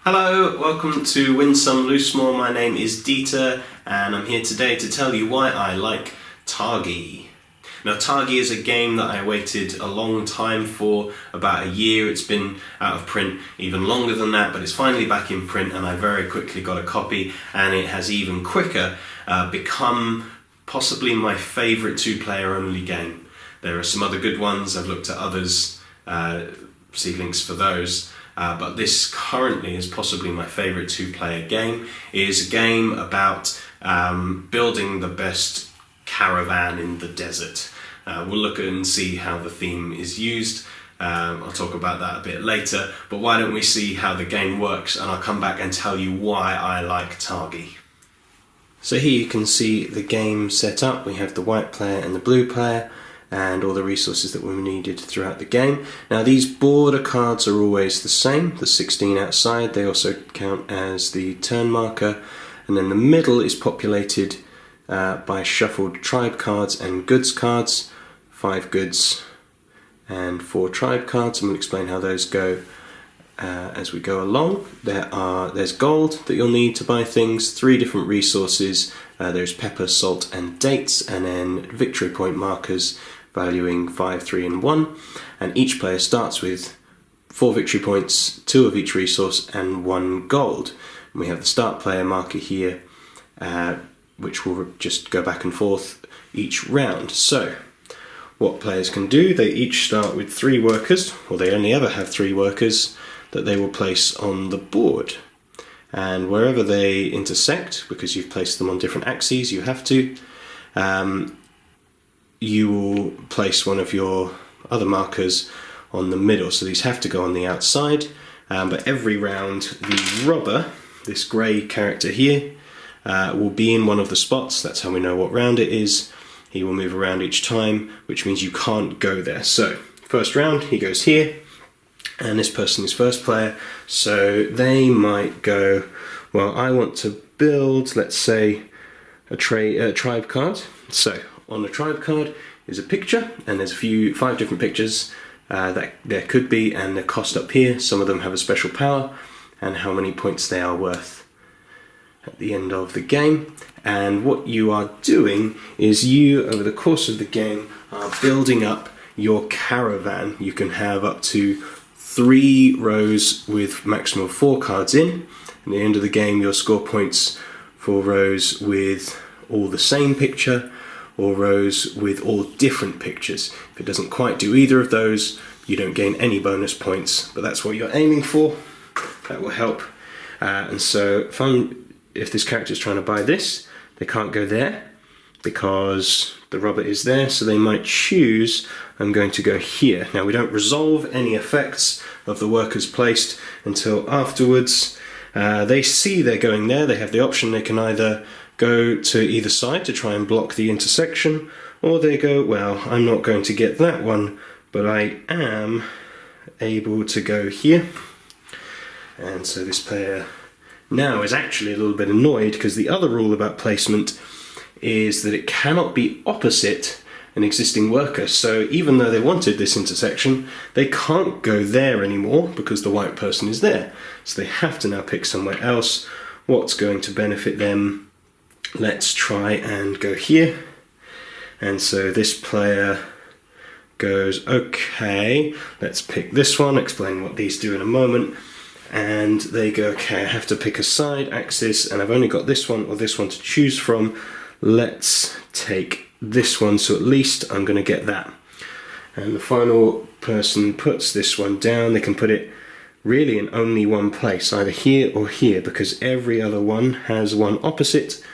Hello, welcome to Win Some Loosemore. My name is Dieter and I'm here today to tell you why I like Targi. Now Targi is a game that I waited a long time for, about a year. It's been out of print even longer than that, but it's finally back in print and I very quickly got a copy, and it has even quicker become possibly my favourite two-player only game. There are some other good ones, I've looked at others, see links for those. But this currently is possibly my favourite two-player game. It is a game about building the best caravan in the desert. We'll look at and see how the theme is used. I'll talk about that a bit later, but why don't we see how the game works, and I'll come back and tell you why I like Targi. So here you can see the game set up. We have the white player and the blue player, and all the resources that were needed throughout the game. Now these border cards are always the same, the 16 outside. They also count as the turn marker, and then the middle is populated by shuffled tribe cards and goods cards, 5 goods and 4 tribe cards, and we'll explain how those go as we go along. There's gold that you'll need to buy things, 3 different resources, there's pepper, salt and dates, and then victory point markers valuing 5, 3 and 1, and each player starts with 4 victory points, 2 of each resource and 1 gold. And we have the start player marker here, which will just go back and forth each round. So what players can do, they each start with 3 workers, or they only ever have 3 workers that they will place on the board, and wherever they intersect, because you've placed them on different axes, you have to, you will place one of your other markers on the middle. So these have to go on the outside, but every round the robber, this grey character here, will be in one of the spots. That's how we know what round it is. He will move around each time, which means you can't go there. So first round he goes here, and this person is first player, so they might go, well, I want to build, let's say, a tribe card. So on the tribe card is a picture, and there's 5 different pictures that there could be, and the cost up here. Some of them have a special power and how many points they are worth at the end of the game. And what you are doing is you, over the course of the game, are building up your caravan. You can have up to 3 rows with maximum of 4 cards in. At the end of the game you'll score points for rows with all the same picture, or rows with all different pictures. If it doesn't quite do either of those, you don't gain any bonus points, but that's what you're aiming for. That will help. And so if this character is trying to buy this, they can't go there because the robber is there, so they might choose, I'm going to go here. Now we don't resolve any effects of the workers placed until afterwards. They see they're going there. They have the option, they can either go to either side to try and block the intersection, or they go, well, I'm not going to get that one, but I am able to go here. And so this player now is actually a little bit annoyed, because the other rule about placement is that it cannot be opposite an existing worker. So even though they wanted this intersection, they can't go there anymore because the white person is there. So they have to now pick somewhere else. What's going to benefit them? Let's try and go here. And so this player goes, okay, let's pick this one, explain what these do in a moment. And they go, okay, I have to pick a side axis, and I've only got this one or this one to choose from. Let's take this one, so at least I'm going to get that. And the final person puts this one down. They can put it really in only one place, either here or here, because every other one has one opposite.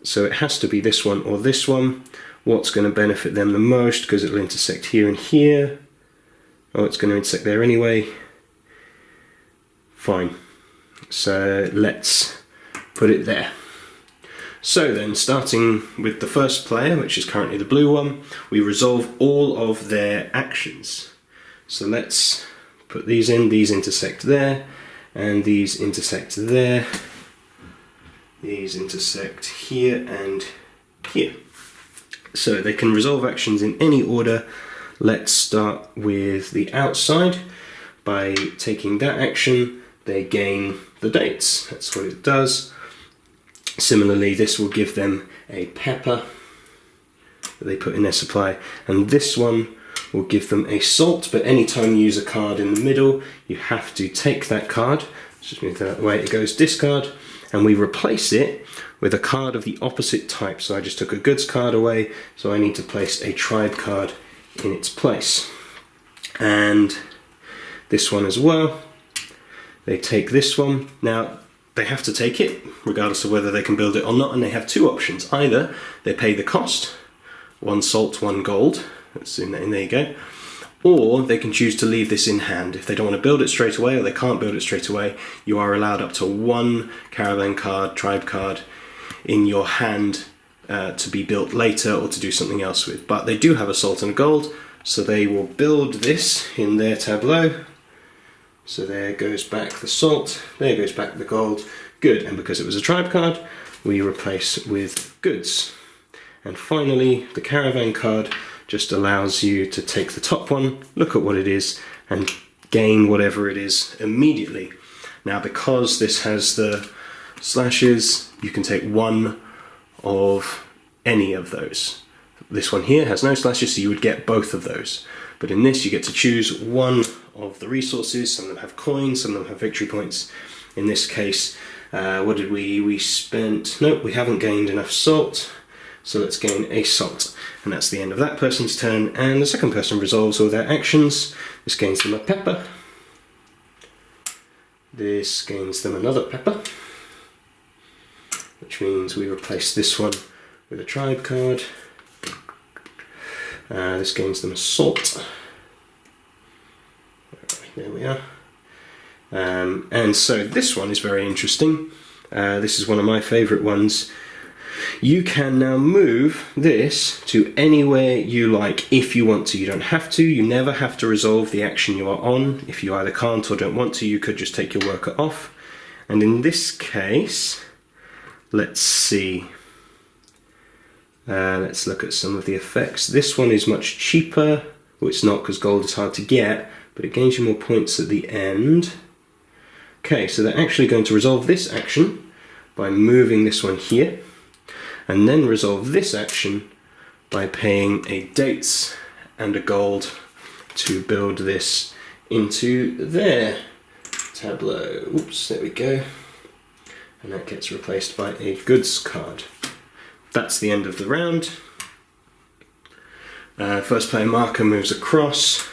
So it has to be this one or this one. What's going to benefit them the most, because it'll intersect here and here. Oh, it's going to intersect there anyway. Fine. So let's put it there. So then, starting with the first player, which is currently the blue one, we resolve all of their actions. So let's put these in. These intersect there, and these intersect there. These intersect here and here. So they can resolve actions in any order. Let's start with the outside by taking that action. they gain the dates. That's what it does. Similarly, this will give them a pepper that they put in their supply, and this one will give them a salt, but anytime you use a card in the middle, you have to take that card, let's just move that out of the way, it goes discard, and we replace it with a card of the opposite type. So I just took a goods card away, so I need to place a tribe card in its place. And this one as well, they take this one. Now, they have to take it, regardless of whether they can build it or not, and they have two options. Either they pay the cost, 1 salt, 1 gold, let's zoom that in, there you go, or they can choose to leave this in hand. If they don't want to build it straight away, or they can't build it straight away, you are allowed up to 1 caravan card, tribe card, in your hand to be built later or to do something else with. But they do have a salt and a gold, so they will build this in their tableau. So there goes back the salt, there goes back the gold, good. And because it was a tribe card, we replace with goods. And finally, the caravan card just allows you to take the top one, look at what it is, and gain whatever it is immediately. Now, because this has the slashes, you can take 1 of any of those. This one here has no slashes, so you would get both of those. But in this, you get to choose 1 of the resources. Some of them have coins, some of them have victory points. In this case, what did we spent? Nope, we haven't gained enough salt. So let's gain a salt, and that's the end of that person's turn, and the second person resolves all their actions. This gains them a pepper, this gains them another pepper, which means we replace this one with a tribe card. This gains them a salt, there we are. And so this one is very interesting. This is one of my favourite ones. You can now move this to anywhere you like if you want to. You don't have to. You never have to resolve the action you are on. If you either can't or don't want to, you could just take your worker off. And in this case, let's see. Let's look at some of the effects. This one is much cheaper. Well, it's not, because gold is hard to get, but it gains you more points at the end. Okay, so they're actually going to resolve this action by moving this one here, and then resolve this action by paying a dates and a gold to build this into their tableau. Oops, there we go. And that gets replaced by a goods card. That's the end of the round. First player marker moves across,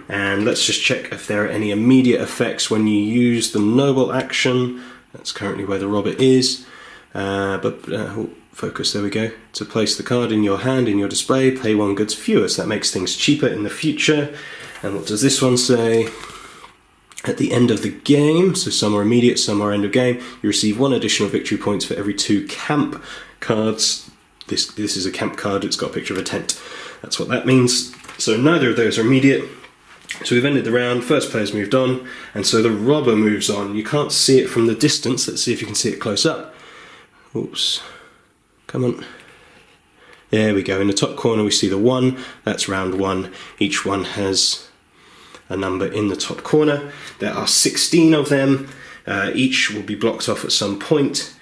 and let's just check if there are any immediate effects when you use the noble action. That's currently where the robber is. Focus, there we go. To place the card in your hand in your display, pay 1 goods fewer, so that makes things cheaper in the future. And what does this one say? At the end of the game, so some are immediate, some are end of game, you receive 1 additional victory points for every 2 camp cards. This is a camp card, it's got a picture of a tent. That's what that means. So neither of those are immediate. So we've ended the round, first player's moved on, and so the robber moves on. You can't see it from the distance, let's see if you can see it close up. Oops. Come on. There we go. In the top corner we see the 1. That's round 1. Each one has a number in the top corner. There are 16 of them. Each will be blocked off at some point.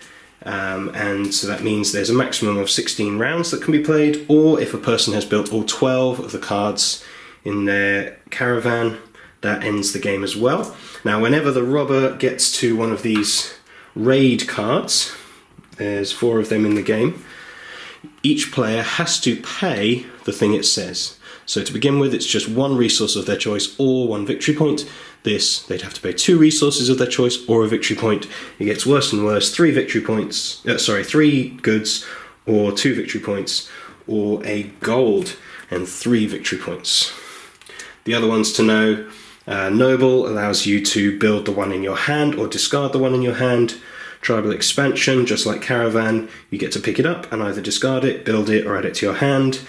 And so that means there's a maximum of 16 rounds that can be played, or if a person has built all 12 of the cards in their caravan, that ends the game as well. Now, whenever the robber gets to one of these raid cards, there's 4 of them in the game, each player has to pay the thing it says. So to begin with, it's just 1 resource of their choice or 1 victory point. This, they'd have to pay 2 resources of their choice or a victory point. It gets worse and worse, 3 victory points, 3 goods or 2 victory points, or a gold and 3 victory points. The other ones to know, Noble allows you to build the one in your hand or discard the one in your hand. Tribal Expansion, just like Caravan, you get to pick it up and either discard it, build it, or add it to your hand.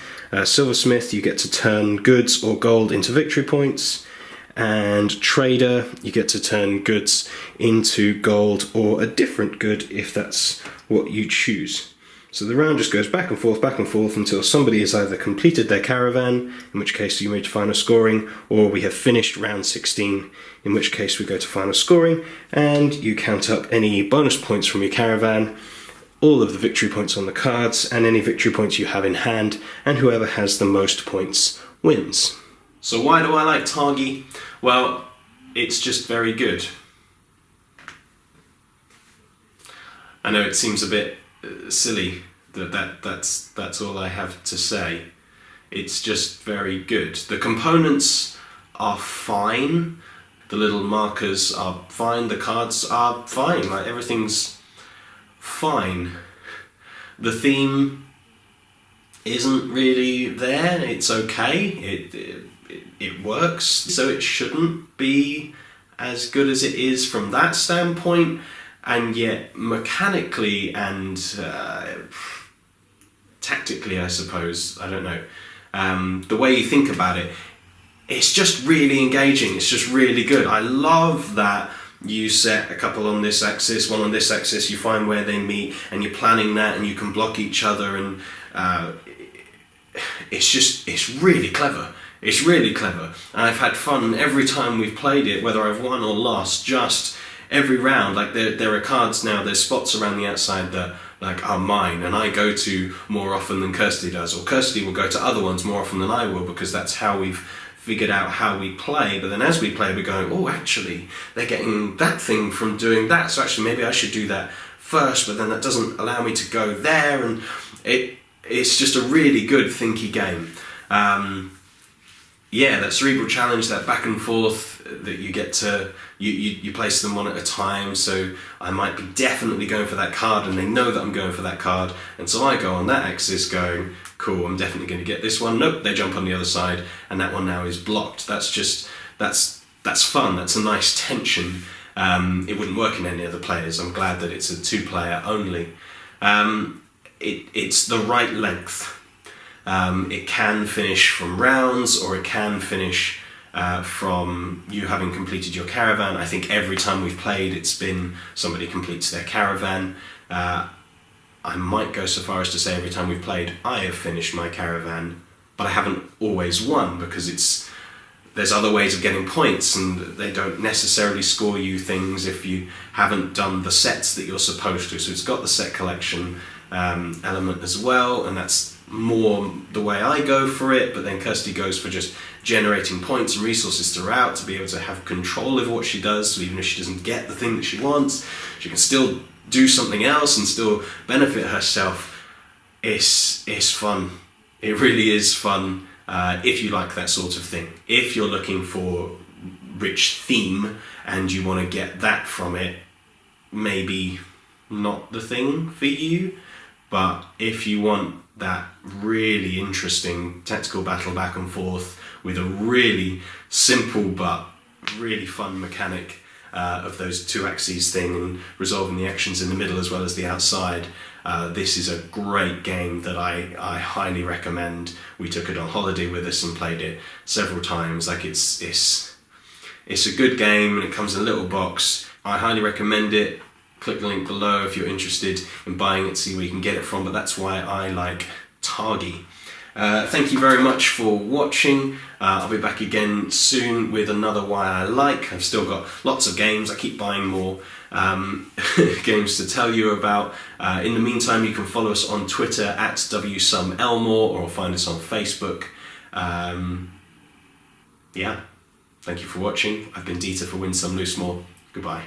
Silversmith, you get to turn goods or gold into victory points. And Trader, you get to turn goods into gold or a different good if that's what you choose. So the round just goes back and forth until somebody has either completed their caravan, in which case you move to final scoring, or we have finished round 16, in which case we go to final scoring, and you count up any bonus points from your caravan, all of the victory points on the cards, and any victory points you have in hand, and whoever has the most points wins. So why do I like Targi? Well, it's just very good. I know it seems a bit silly that's all I have to say. It's just very good. The components are fine, the little markers are fine, the cards are fine, like everything's fine. The theme isn't really there, it's okay, it works, so it shouldn't be as good as it is from that standpoint. And yet, mechanically and tactically, I suppose, I don't know, the way you think about it, it's just really engaging, it's just really good. I love that you set a couple on this axis, one on this axis, you find where they meet, and you're planning that, and you can block each other, and it's really clever. It's really clever. And I've had fun every time we've played it, whether I've won or lost, just every round. Like there are cards now, there's spots around the outside that like are mine and I go to more often than Kirsty does, or Kirsty will go to other ones more often than I will, because that's how we've figured out how we play. But then as we play, we're going, oh, actually they're getting that thing from doing that, so actually maybe I should do that first, but then that doesn't allow me to go there, and it's just a really good thinky game. Yeah, that cerebral challenge, that back and forth that you get to, you place them one at a time, so I might be definitely going for that card and they know that I'm going for that card, and so I go on that axis going, cool, I'm definitely going to get this one, nope, they jump on the other side and that one now is blocked. That's fun, that's a nice tension. It wouldn't work in any other players. I'm glad that it's a 2-player only. It's the right length. It can finish from rounds, or it can finish from you having completed your caravan. I think every time we've played, it's been somebody completes their caravan. I might go so far as to say every time we've played, I have finished my caravan, but I haven't always won, because there's other ways of getting points, and they don't necessarily score you things if you haven't done the sets that you're supposed to. So it's got the set collection element as well, and that's more the way I go for it, but then Kirsty goes for just generating points and resources throughout to be able to have control over what she does, so even if she doesn't get the thing that she wants, she can still do something else and still benefit herself. It's fun. It really is fun if you like that sort of thing. If you're looking for rich theme and you want to get that from it, maybe not the thing for you. But if you want that really interesting tactical battle back and forth with a really simple but really fun mechanic of those two axes thing and resolving the actions in the middle as well as the outside, this is a great game that I highly recommend. We took it on holiday with us and played it several times. Like it's a good game, and it comes in a little box. I highly recommend it. Click the link below if you're interested in buying it, see where you can get it from, but that's why I like Targi. Thank you very much for watching. I'll be back again soon with another Why I Like. I've still got lots of games. I keep buying more games to tell you about. In the meantime, you can follow us on Twitter at WSumElmore, or find us on Facebook. Yeah, thank you for watching. I've been Dieter for Win Some, Loosemore. Goodbye.